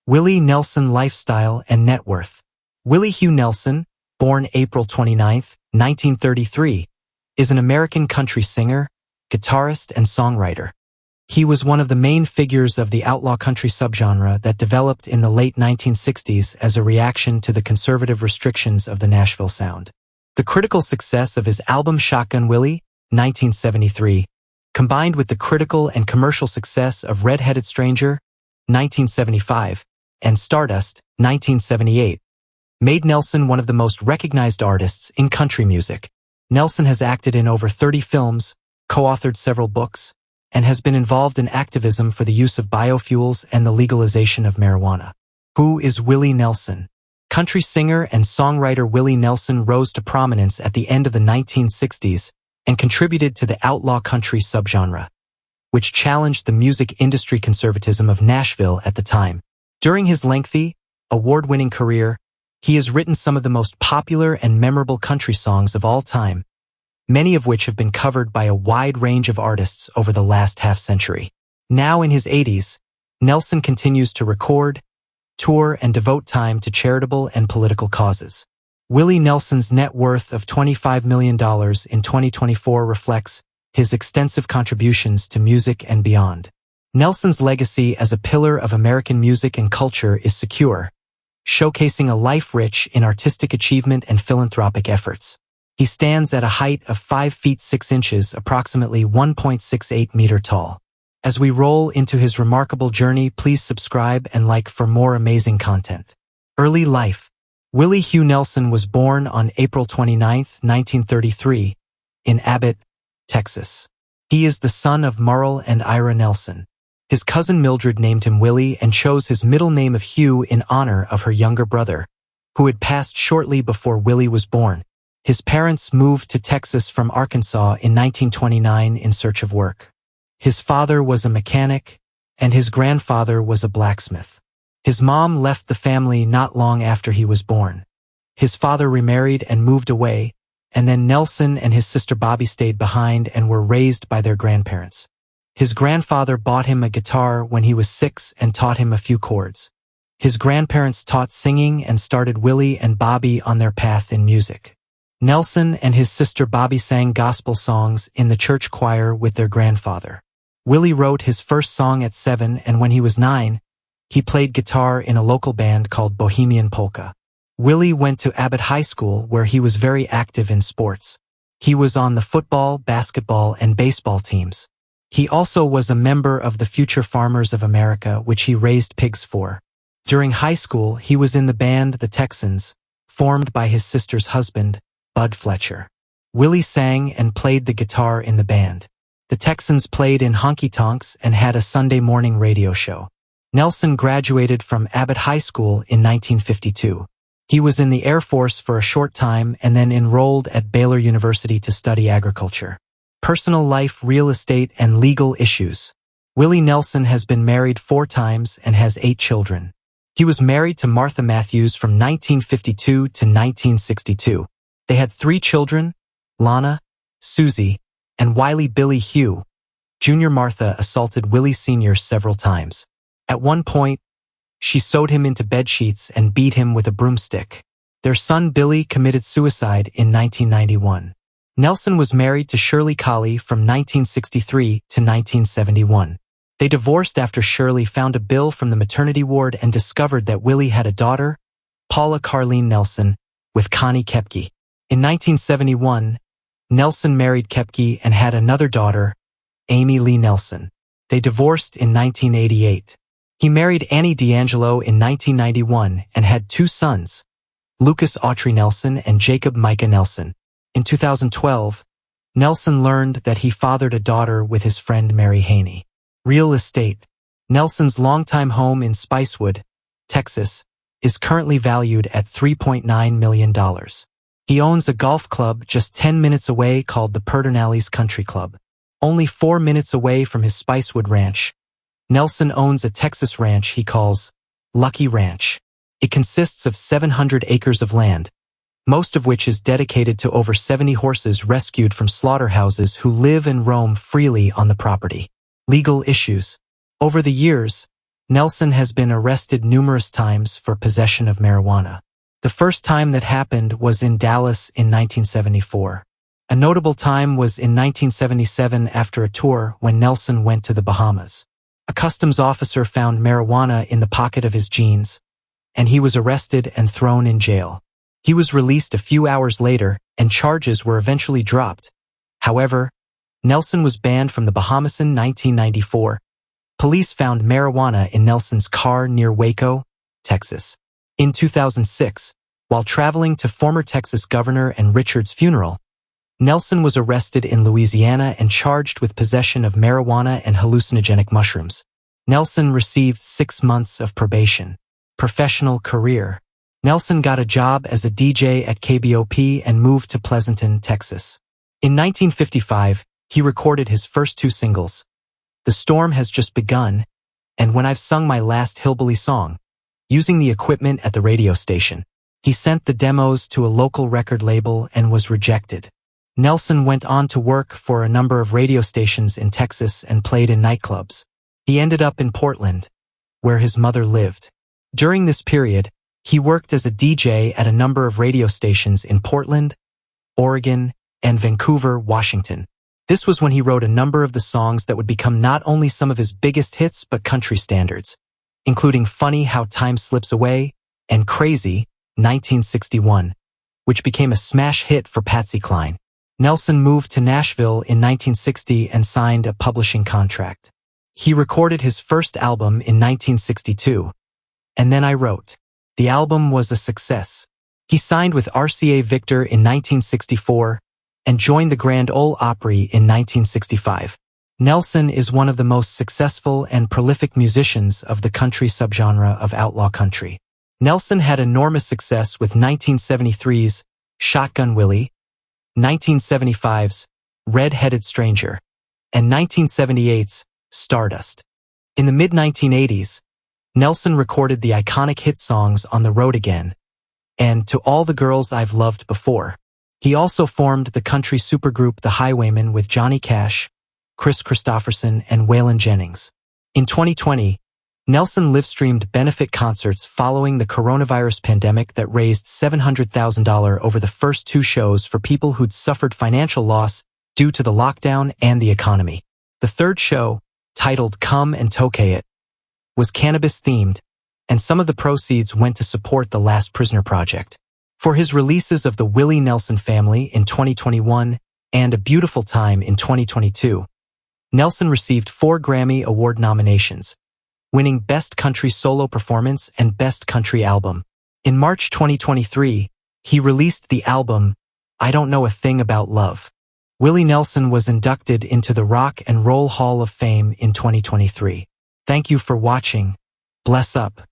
Willie Nelson lifestyle and net worth. Willie Hugh Nelson, born April 29, 1933, is an American country singer, guitarist, and songwriter. He was one of the main figures of the outlaw country subgenre that developed in the late 1960s as a reaction to the conservative restrictions of the Nashville sound. The critical success of his album Shotgun Willie, 1973, combined with the critical and commercial success of Red-Headed Stranger, 1975, and Stardust, 1978, made Nelson one of the most recognized artists in country music. Nelson has acted in over 30 films, co-authored several books, and has been involved in activism for the use of biofuels and the legalization of marijuana. Who is Willie Nelson? Country singer and songwriter Willie Nelson rose to prominence at the end of the 1960s and contributed to the outlaw country subgenre, which challenged the music industry conservatism of Nashville at the time. During his lengthy, award-winning career, he has written some of the most popular and memorable country songs of all time, many of which have been covered by a wide range of artists over the last half-century. Now in his 80s, Nelson continues to record, tour, and devote time to charitable and political causes. Willie Nelson's net worth of $25 million in 2024 reflects his extensive contributions to music and beyond. Nelson's legacy as a pillar of American music and culture is secure, showcasing a life rich in artistic achievement and philanthropic efforts. He stands at a height of 5 feet 6 inches, approximately 1.68 meters tall. As we roll into his remarkable journey, please subscribe and like for more amazing content. Early life. Willie Hugh Nelson was born on April 29, 1933, in Abbott, Texas. He is the son of Merle and Ira Nelson. His cousin Mildred named him Willie and chose his middle name of Hugh in honor of her younger brother, who had passed shortly before Willie was born. His parents moved to Texas from Arkansas in 1929 in search of work. His father was a mechanic, and his grandfather was a blacksmith. His mom left the family not long after he was born. His father remarried and moved away, and then Nelson and his sister Bobby stayed behind and were raised by their grandparents. His grandfather bought him a guitar when he was 6 and taught him a few chords. His grandparents taught singing and started Willie and Bobby on their path in music. Nelson and his sister Bobby sang gospel songs in the church choir with their grandfather. Willie wrote his first song at 7, and when he was 9, he played guitar in a local band called Bohemian Polka. Willie went to Abbott High School, where he was very active in sports. He was on the football, basketball, and baseball teams. He also was a member of the Future Farmers of America, which he raised pigs for. During high school, he was in the band The Texans, formed by his sister's husband, Bud Fletcher. Willie sang and played the guitar in the band. The Texans played in honky-tonks and had a Sunday morning radio show. Nelson graduated from Abbott High School in 1952. He was in the Air Force for a short time and then enrolled at Baylor University to study agriculture. Personal life, real estate, and legal issues. Willie Nelson has been married 4 times and has 8 children. He was married to Martha Matthews from 1952 to 1962. They had 3 children, Lana, Susie, and Wiley Billy Hugh. Junior Martha assaulted Willie Sr. several times. At one point, she sewed him into bedsheets and beat him with a broomstick. Their son Billy committed suicide in 1991. Nelson was married to Shirley Colley from 1963 to 1971. They divorced after Shirley found a bill from the maternity ward and discovered that Willie had a daughter, Paula Carleen Nelson, with Connie Kepke. In 1971, Nelson married Kepke and had another daughter, Amy Lee Nelson. They divorced in 1988. He married Annie D'Angelo in 1991 and had 2 sons, Lucas Autry Nelson and Jacob Micah Nelson. In 2012, Nelson learned that he fathered a daughter with his friend Mary Haney. Real estate. Nelson's longtime home in Spicewood, Texas, is currently valued at $3.9 million. He owns a golf club just 10 minutes away called the Pedernales Country Club. Only 4 minutes away from his Spicewood ranch, Nelson owns a Texas ranch he calls Lucky Ranch. It consists of 700 acres of land, most of which is dedicated to over 70 horses rescued from slaughterhouses who live and roam freely on the property. Legal issues. Over the years, Nelson has been arrested numerous times for possession of marijuana. The first time that happened was in Dallas in 1974. A notable time was in 1977 after a tour when Nelson went to the Bahamas. A customs officer found marijuana in the pocket of his jeans, and he was arrested and thrown in jail. He was released a few hours later, and charges were eventually dropped. However, Nelson was banned from the Bahamas in 1994. Police found marijuana in Nelson's car near Waco, Texas. In 2006, while traveling to former Texas Governor and Richard's funeral, Nelson was arrested in Louisiana and charged with possession of marijuana and hallucinogenic mushrooms. Nelson received 6 months of probation. Professional career. Nelson got a job as a DJ at KBOP and moved to Pleasanton, Texas. In 1955, he recorded his first 2 singles, "The Storm Has Just Begun" and "When I've Sung My Last Hillbilly Song." Using the equipment at the radio station, he sent the demos to a local record label and was rejected. Nelson went on to work for a number of radio stations in Texas and played in nightclubs. He ended up in Portland, where his mother lived. During this period, he worked as a DJ at a number of radio stations in Portland, Oregon, and Vancouver, Washington. This was when he wrote a number of the songs that would become not only some of his biggest hits but country standards, including Funny How Time Slips Away and Crazy, 1961, which became a smash hit for Patsy Cline. Nelson moved to Nashville in 1960 and signed a publishing contract. He recorded his first album in 1962, And Then I Wrote. The album was a success. He signed with RCA Victor in 1964 and joined the Grand Ole Opry in 1965. Nelson is one of the most successful and prolific musicians of the country subgenre of outlaw country. Nelson had enormous success with 1973's Shotgun Willie, 1975's Red-Headed Stranger, and 1978's Stardust. In the mid-1980s, Nelson recorded the iconic hit songs On the Road Again and To All the Girls I've Loved Before. He also formed the country supergroup The Highwaymen with Johnny Cash, Chris Christopherson, and Waylon Jennings. In 2020, Nelson live-streamed benefit concerts following the coronavirus pandemic that raised $700,000 over the first 2 shows for people who'd suffered financial loss due to the lockdown and the economy. The third show, titled Come and Toke It, was cannabis-themed, and some of the proceeds went to support the Last Prisoner Project. For his releases of the Willie Nelson Family in 2021 and A Beautiful Time in 2022, Nelson received 4 Grammy Award nominations, winning Best Country Solo Performance and Best Country Album. In March 2023, he released the album I Don't Know a Thing About Love. Willie Nelson was inducted into the Rock and Roll Hall of Fame in 2023. Thank you for watching. Bless up.